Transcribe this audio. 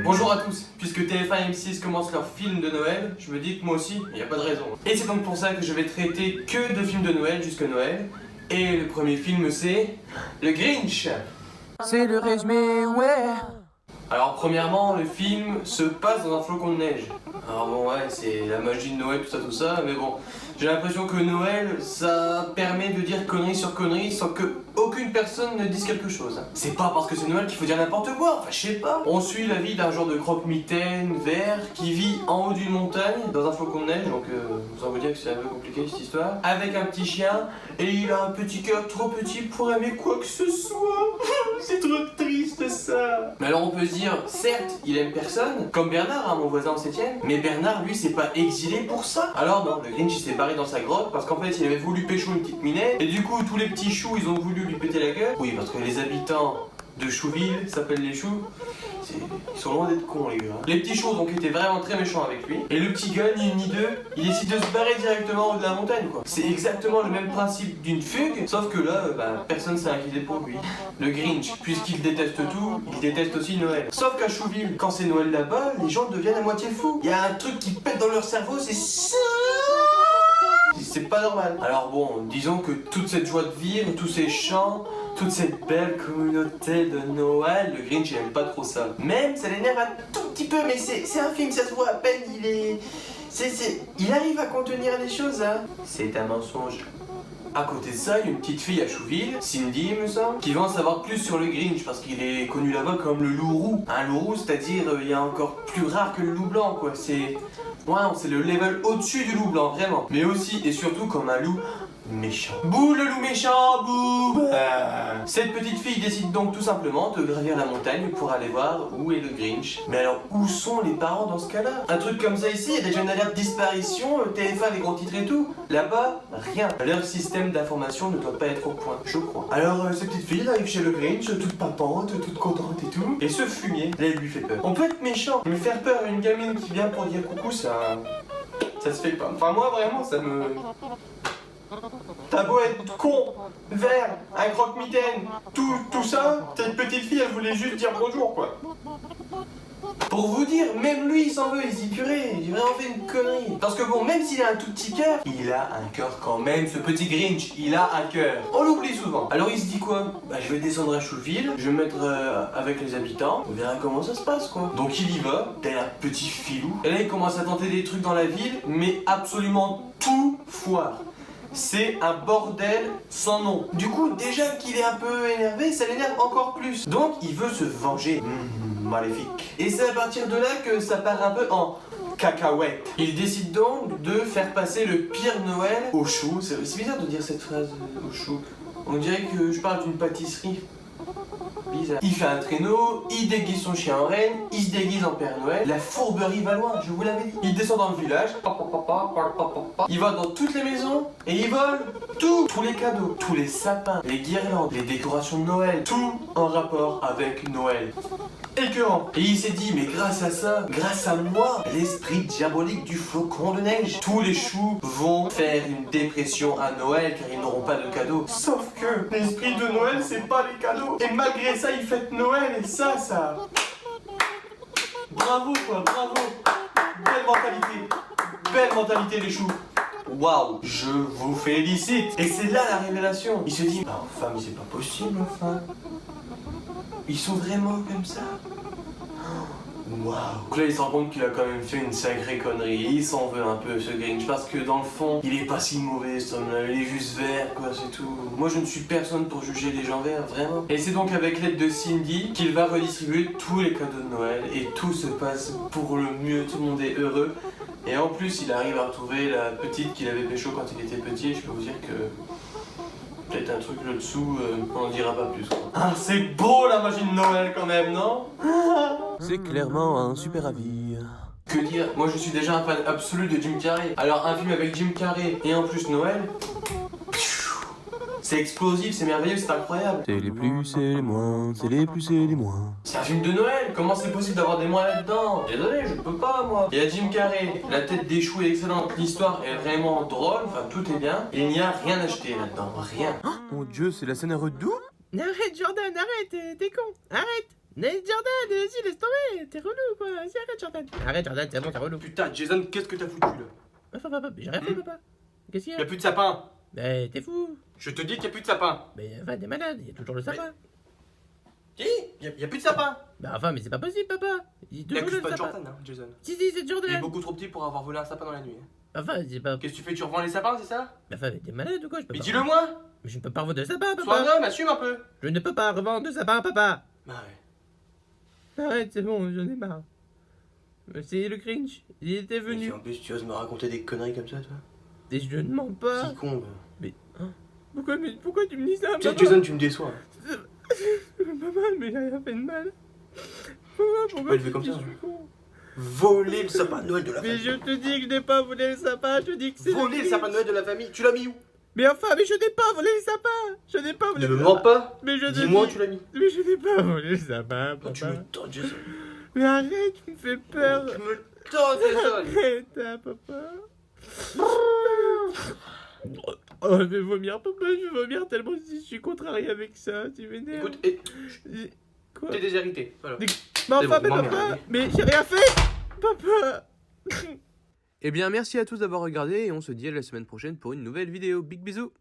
Bonjour à tous, puisque TF1 et M6 commencent leur film de Noël, je me dis que moi aussi, il n'y a pas de raison. Et c'est donc pour ça que je vais traiter que de films de Noël jusque Noël. Et le premier film c'est... Le Grinch. C'est le résumé, ouais. Alors premièrement, le film se passe dans un flocon de neige. Alors bon ouais, c'est la magie de Noël, tout ça, mais bon, j'ai l'impression que Noël, ça permet de dire connerie sur connerie sans que aucune personne ne dise quelque chose. C'est pas parce que c'est Noël qu'il faut dire n'importe quoi, enfin je sais pas. On suit la vie d'un genre de croque-mitaine vert qui vit en haut d'une montagne, dans un flocon de neige, donc sans vous dire que c'est un peu compliqué cette histoire, avec un petit chien, et il a un petit cœur trop petit pour aimer quoi que ce soit. C'est trop triste ça. Mais alors on peut se dire, certes, il aime personne, comme Bernard, hein, mon voisin en 7ème, mais Bernard, lui, s'est pas exilé pour ça. Alors non, le Grinch, il s'est barré dans sa grotte parce qu'en fait, il avait voulu pécho une petite minette, et du coup, tous les petits choux, ils ont voulu lui péter la gueule. Oui, parce que les habitants de Chouville s'appellent les choux. Ils sont loin d'être cons, les gars. Les petits choux donc étaient vraiment très méchants avec lui. Et le petit gars, ni une ni deux, il décide de se barrer directement en haut de la montagne, quoi. C'est exactement le même principe d'une fugue, sauf que là, personne s'est inquiété pour lui. Le Grinch, puisqu'il déteste tout, il déteste aussi Noël. Sauf qu'à Chouville, quand c'est Noël là-bas, les gens deviennent à moitié fous. Il y a un truc qui pète dans leur cerveau, c'est pas normal. Alors bon, disons que toute cette joie de vivre, tous ces chants, toute cette belle communauté de Noël, le Grinch il aime pas trop ça. Même ça l'énerve un tout petit peu, mais c'est un film, ça se voit à peine, il arrive à contenir les choses, hein. C'est un mensonge. À côté de ça, il y a une petite fille à Chouville, Cindy il me semble, qui va en savoir plus sur le Grinch parce qu'il est connu là-bas comme le loup roux. Un loup roux, c'est-à-dire il y a encore plus rare que le loup blanc, quoi. C'est le level au-dessus du loup blanc, vraiment. Mais aussi et surtout comme un loup méchant. Bouh le loup méchant, bouh. Cette petite fille décide donc tout simplement de gravir la montagne pour aller voir où est le Grinch. Mais alors où sont les parents dans ce cas-là? Un truc comme ça ici, il y a déjà une alerte disparition, TF1 les gros titres et tout. Là-bas, rien. Leur système d'information ne doit pas être au point, je crois. Alors cette petite fille arrive chez le Grinch, toute papante, toute contente et tout. Et ce fumier, là il lui fait peur. On peut être méchant, mais faire peur à une gamine qui vient pour dire coucou, ça se fait pas. Enfin moi vraiment ça me... T'as beau être con, vert, un croque-mitaine, tout ça, cette petite fille elle voulait juste dire bonjour quoi. Pour vous dire, même lui il s'en veut, il se dit purée, j'ai vraiment fait une connerie. Parce que bon, même s'il a un tout petit cœur, il a un cœur quand même, ce petit Grinch, il a un cœur. On l'oublie souvent. Alors il se dit quoi? Je vais descendre à Chouville, je vais me mettre avec les habitants, on verra comment ça se passe quoi. Donc il y va, tel un petit filou. Et là il commence à tenter des trucs dans la ville, mais absolument tout foire. C'est un bordel sans nom. Du coup, déjà qu'il est un peu énervé, ça l'énerve encore plus. Donc, il veut se venger. Maléfique. Et c'est à partir de là que ça part un peu en cacahuète. Il décide donc de faire passer le pire Noël au chou. C'est bizarre de dire cette phrase au chou. On dirait que je parle d'une pâtisserie. Bizarre. Il fait un traîneau, il déguise son chien en reine, il se déguise en Père Noël. La fourberie va loin, je vous l'avais dit. Il descend dans le village, il va dans toutes les maisons et il vole tout. Tous les cadeaux, tous les sapins, les guirlandes, les décorations de Noël, tout en rapport avec Noël. Écœurant. Et il s'est dit, mais grâce à ça, grâce à moi, l'esprit diabolique du flocon de neige, tous les choux vont faire une dépression à Noël car ils n'auront pas de cadeaux. Sauf que l'esprit de Noël, c'est pas les cadeaux. Et malgré ça, il fête Noël et ça... Bravo quoi, bravo. Belle mentalité les choux. Waouh, je vous félicite. Et c'est là la révélation. Il se dit, enfin mais c'est pas possible enfin. Ils sont vraiment comme ça. Waouh. Donc là il se rend compte qu'il a quand même fait une sacrée connerie. Il s'en veut un peu ce Grinch parce que dans le fond il est pas si mauvais ce homme-là. Il est juste vert quoi, c'est tout. Moi je ne suis personne pour juger les gens verts, vraiment. Et c'est donc avec l'aide de Cindy qu'il va redistribuer tous les cadeaux de Noël. Et tout se passe pour le mieux, tout le monde est heureux. Et en plus il arrive à retrouver la petite qu'il avait pécho quand il était petit. Et je peux vous dire que... peut-être un truc là-dessous, on n'en dira pas plus quoi. Ah c'est beau la magie de Noël quand même, non? C'est clairement un super avis. Que dire? Moi je suis déjà un fan absolu de Jim Carrey. Alors un film avec Jim Carrey et en plus Noël, c'est explosif, c'est merveilleux, c'est incroyable. C'est les plus, c'est les moins, c'est les plus, c'est les moins. C'est un film de Noël, comment c'est possible d'avoir des moins là-dedans? Désolé, je peux pas moi. Il y a Jim Carrey, la tête des choux est excellente, l'histoire est vraiment drôle, enfin tout est bien. Il n'y a rien acheté là-dedans, rien. Mon dieu, c'est la scène à redoux? Arrête, Jordan, arrête, t'es con, arrête. Mais Jordan, si, laisse tomber, t'es relou, quoi. Si, arrête, Jordan. Arrête, Jordan, c'est bon, t'es relou. Putain, Jason, qu'est-ce que t'as foutu là? Enfin, papa, j'ai rien fait, papa. Qu'est-ce qu'il y Y'a a? plus de sapin. Mais t'es fou. Je te dis qu'il y a plus de sapin. Mais enfin, t'es malade, il y a toujours le sapin. Qui? Y'a plus de sapin. Bah enfin, mais c'est pas possible, papa. Il y a toujours N'accuse le pas sapin. Jordan, hein, Jason. Si, c'est Il est Jordan. beaucoup trop petit pour avoir volé un sapin dans la nuit. Hein. Enfin, c'est pas... Qu'est-ce que tu fais? Tu revends les sapins, c'est ça? Mais enfin, mais t'es malade ou quoi? Je peux Mais pas... dis-le moi. Mais je ne peux pas revendre de sapin, Sois papa. un homme, assume un peu. Je ne peux pas revendre de sapin, papa. Bah ouais. Arrête, c'est bon, j'en ai marre. C'est le Grinch. Il était Mais venu. en plus, tu oses me raconter des conneries comme ça, toi? Et je ne mens pas. Qui con, Mais pourquoi tu me dis ça, Tiens, papa? Jason, tu me déçois. Papa, mais j'ai rien fait de mal. Pourquoi pas élever tu comme dis ça. que je suis con? Voler le sapin de Noël de la Mais famille. je te dis que je n'ai pas volé le sapin, je te dis que c'est Voler le Grinch. sapin de Noël de la famille, tu l'as mis où? Mais enfin, mais je n'ai pas volé le sapin. Je n'ai pas volé Ne le me sapin. mens pas. Mais je te Dis-moi où dis- tu l'as mis. Mais je n'ai pas volé le sapin, Oh, tu papa. me tords, Jason. Mais arrête, tu me fais peur. Tu me tords, Jason. Arrête, hein, papa. Oh, je vais vomir, papa, je vais vomir tellement je suis contrarié avec ça, tu m'énerves. Écoute, et Quoi? t'es déshérété. Voilà. Mais C'est enfin, bon, mais m'emmerde, papa, allez. mais j'ai rien fait. Papa. Eh bien, merci à tous d'avoir regardé et on se dit à la semaine prochaine pour une nouvelle vidéo. Big bisous!